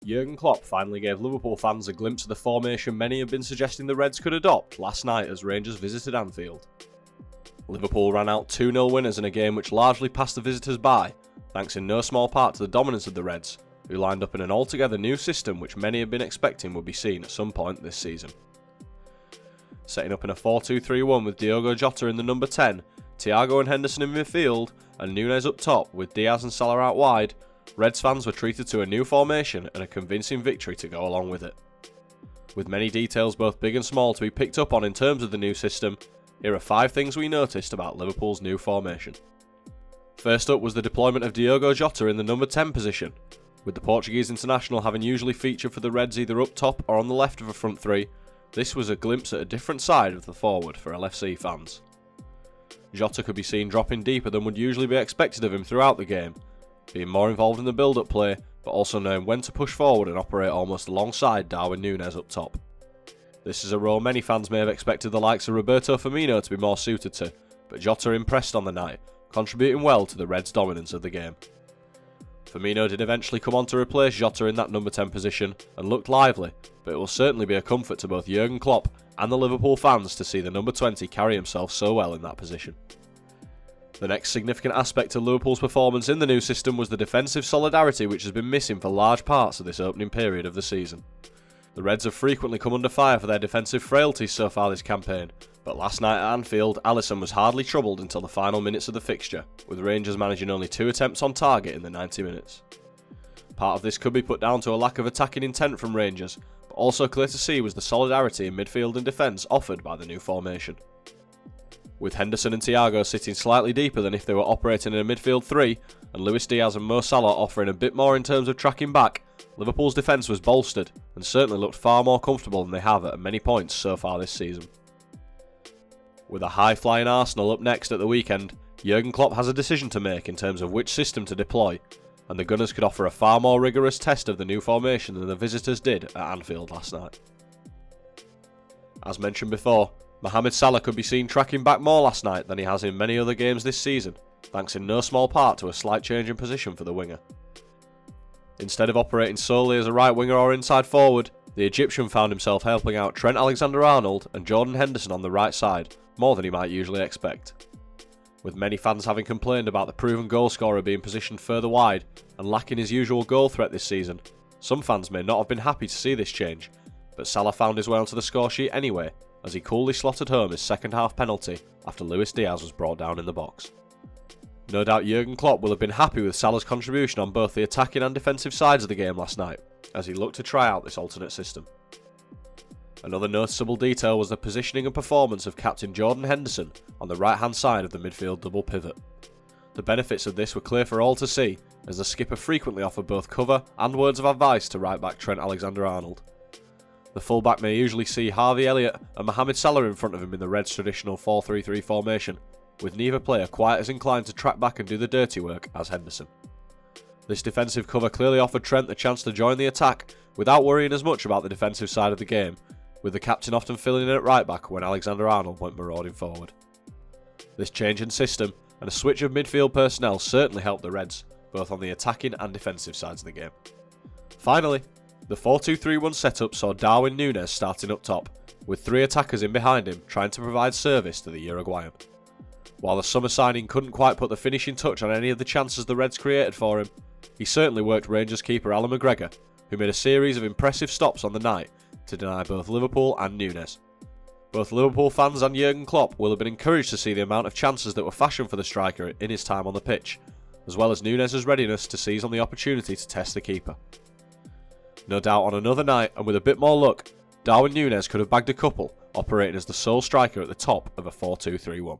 Jurgen Klopp finally gave Liverpool fans a glimpse of the formation many have been suggesting the Reds could adopt last night as Rangers visited Anfield. Liverpool ran out 2-0 winners in a game which largely passed the visitors by, thanks in no small part to the dominance of the Reds, who lined up in an altogether new system which many have been expecting would be seen at some point this season. Setting up in a 4-2-3-1 with Diogo Jota in the number 10, Thiago and Henderson in midfield, and Nunez up top with Diaz and Salah out wide, Reds fans were treated to a new formation and a convincing victory to go along with it. With many details both big and small to be picked up on in terms of the new system, here are 5 things we noticed about Liverpool's new formation. First up was the deployment of Diogo Jota in the number 10 position, with the Portuguese international having usually featured for the Reds either up top or on the left of a front three. This was a glimpse at a different side of the forward for LFC fans. Jota could be seen dropping deeper than would usually be expected of him throughout the game, being more involved in the build-up play, but also knowing when to push forward and operate almost alongside Darwin Nunez up top. This is a role many fans may have expected the likes of Roberto Firmino to be more suited to, but Jota impressed on the night, contributing well to the Reds' dominance of the game. Firmino did eventually come on to replace Jota in that number 10 position and looked lively, but it will certainly be a comfort to both Jurgen Klopp and the Liverpool fans to see the number 20 carry himself so well in that position. The next significant aspect of Liverpool's performance in the new system was the defensive solidarity which has been missing for large parts of this opening period of the season. The Reds have frequently come under fire for their defensive frailties so far this campaign, but last night at Anfield, Alisson was hardly troubled until the final minutes of the fixture, with Rangers managing only 2 attempts on target in the 90 minutes. Part of this could be put down to a lack of attacking intent from Rangers, but also clear to see was the solidarity in midfield and defence offered by the new formation. With Henderson and Thiago sitting slightly deeper than if they were operating in a midfield 3, and Luis Diaz and Mo Salah offering a bit more in terms of tracking back, Liverpool's defence was bolstered and certainly looked far more comfortable than they have at many points so far this season. With a high-flying Arsenal up next at the weekend, Jurgen Klopp has a decision to make in terms of which system to deploy, and the Gunners could offer a far more rigorous test of the new formation than the visitors did at Anfield last night. As mentioned before, Mohamed Salah could be seen tracking back more last night than he has in many other games this season, thanks in no small part to a slight change in position for the winger. Instead of operating solely as a right winger or inside forward, the Egyptian found himself helping out Trent Alexander-Arnold and Jordan Henderson on the right side, more than he might usually expect. With many fans having complained about the proven goalscorer being positioned further wide and lacking his usual goal threat this season, some fans may not have been happy to see this change, but Salah found his way onto the scoresheet anyway, as he coolly slotted home his second half penalty after Luis Diaz was brought down in the box. No doubt Jurgen Klopp will have been happy with Salah's contribution on both the attacking and defensive sides of the game last night, as he looked to try out this alternate system. Another noticeable detail was the positioning and performance of captain Jordan Henderson on the right hand side of the midfield double pivot. The benefits of this were clear for all to see, as the skipper frequently offered both cover and words of advice to right back Trent Alexander-Arnold. The fullback may usually see Harvey Elliott and Mohamed Salah in front of him in the Reds' traditional 4-3-3 formation, with neither player quite as inclined to track back and do the dirty work as Henderson. This defensive cover clearly offered Trent the chance to join the attack without worrying as much about the defensive side of the game, with the captain often filling in at right back when Alexander-Arnold went marauding forward. This change in system and a switch of midfield personnel certainly helped the Reds, both on the attacking and defensive sides of the game. Finally, the 4-2-3-1 setup saw Darwin Nunez starting up top, with 3 attackers in behind him trying to provide service to the Uruguayan. While the summer signing couldn't quite put the finishing touch on any of the chances the Reds created for him, he certainly worked Rangers keeper Alan McGregor, who made a series of impressive stops on the night to deny both Liverpool and Nunez. Both Liverpool fans and Jurgen Klopp will have been encouraged to see the amount of chances that were fashioned for the striker in his time on the pitch, as well as Nunez's readiness to seize on the opportunity to test the keeper. No doubt on another night, and with a bit more luck, Darwin Nunez could have bagged a couple, operating as the sole striker at the top of a 4-2-3-1.